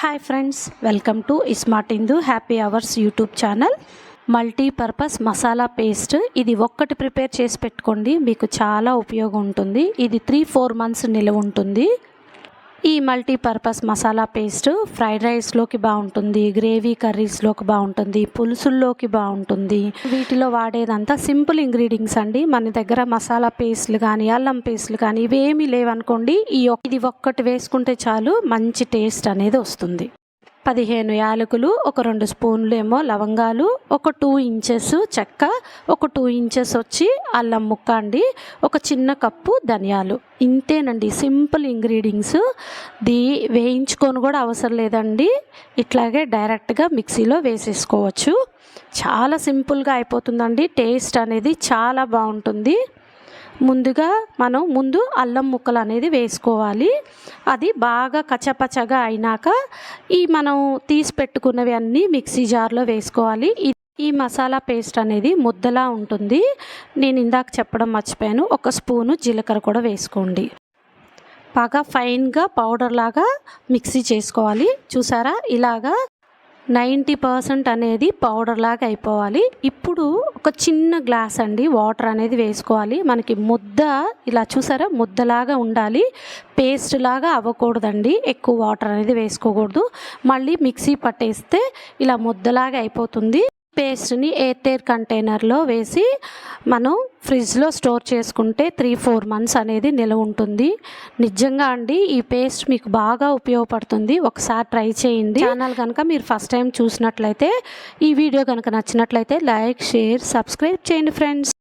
Hi friends, welcome to smart Indu happy hours YouTube channel. Multipurpose masala paste ఇది ఒక్కటి prepare చేసి పెట్టుకోండి, మీకు చాలా ఉపయోగం ఉంటుంది. ఇది 3-4 మంత్స్ నిల్వ ఉంటుంది. ఈ మల్టీపర్పస్ మసాలా పేస్ట్ ఫ్రైడ్ రైస్లోకి బాగుంటుంది, గ్రేవీ కర్రీస్లోకి బాగుంటుంది, పులుసుల్లోకి బాగుంటుంది. వీటిలో వాడేదంతా సింపుల్ ఇంగ్రీడియంట్స్ అండి. మన దగ్గర మసాలా పేస్ట్లు కానీ అల్లం పేస్ట్లు కానీ ఇవేమీ లేవనుకోండి, ఇది ఒక్కటి వేసుకుంటే చాలు మంచి టేస్ట్ అనేది వస్తుంది. 15 యాలకులు, ఒక 2 స్పూన్లు ఏమో లవంగాలు, ఒక 2 ఇంచెస్ చెక్క, ఒక 2 ఇంచెస్ వచ్చి అల్లం ముక్క అండి, ఒక చిన్న కప్పు ధనియాలు. ఇంతేనండి సింపుల్ ఇంగ్రీడియంట్స్. వేయించుకొని కూడా అవసరం లేదండి, ఇట్లాగే డైరెక్ట్గా మిక్సీలో వేసేసుకోవచ్చు. చాలా సింపుల్గా అయిపోతుందండి. టేస్ట్ అనేది చాలా బాగుంటుంది. ముందుగా మనం అల్లం ముక్కలు అనేది వేసుకోవాలి. అది బాగా కచ్చపచ్చగా అయినాక మనం తీసి పెట్టుకున్నవి అన్నీ మిక్సీ జార్లో వేసుకోవాలి. ఈ మసాలా పేస్ట్ అనేది ముద్దలా ఉంటుంది. నేను ఇందాక చెప్పడం మర్చిపోయాను, 1 స్పూను జీలకర్ర కూడా వేసుకోండి. బాగా ఫైన్గా పౌడర్ లాగా మిక్సీ చేసుకోవాలి. చూసారా, ఇలాగా 90% అనేది పౌడర్ లాగా అయిపోవాలి. ఇప్పుడు ఒక చిన్న గ్లాస్ అండి వాటర్ అనేది వేసుకోవాలి. మనకి ముద్ద ఇలా చూసారా, ముద్దలాగా ఉండాలి, పేస్ట్ లాగా అవ్వకూడదండి. ఎక్కువ వాటర్ అనేది వేసుకోకూడదు. మళ్ళీ మిక్సీ పట్టేస్తే ఇలా ముద్దలాగా అయిపోతుంది. పేస్ట్ని ఎయిర్ కంటైనర్లో వేసి మనం ఫ్రిడ్జ్లో స్టోర్ చేసుకుంటే 3-4 మంత్స్ అనేది నిల్వ ఉంటుంది. నిజంగా అండి ఈ పేస్ట్ మీకు బాగా ఉపయోగపడుతుంది. ఒకసారి ట్రై చేయండి. ఛానల్ కనుక మీరు ఫస్ట్ టైం చూసినట్లయితే, ఈ వీడియో కనుక నచ్చినట్లయితే లైక్, షేర్, సబ్స్క్రైబ్ చేయండి ఫ్రెండ్స్.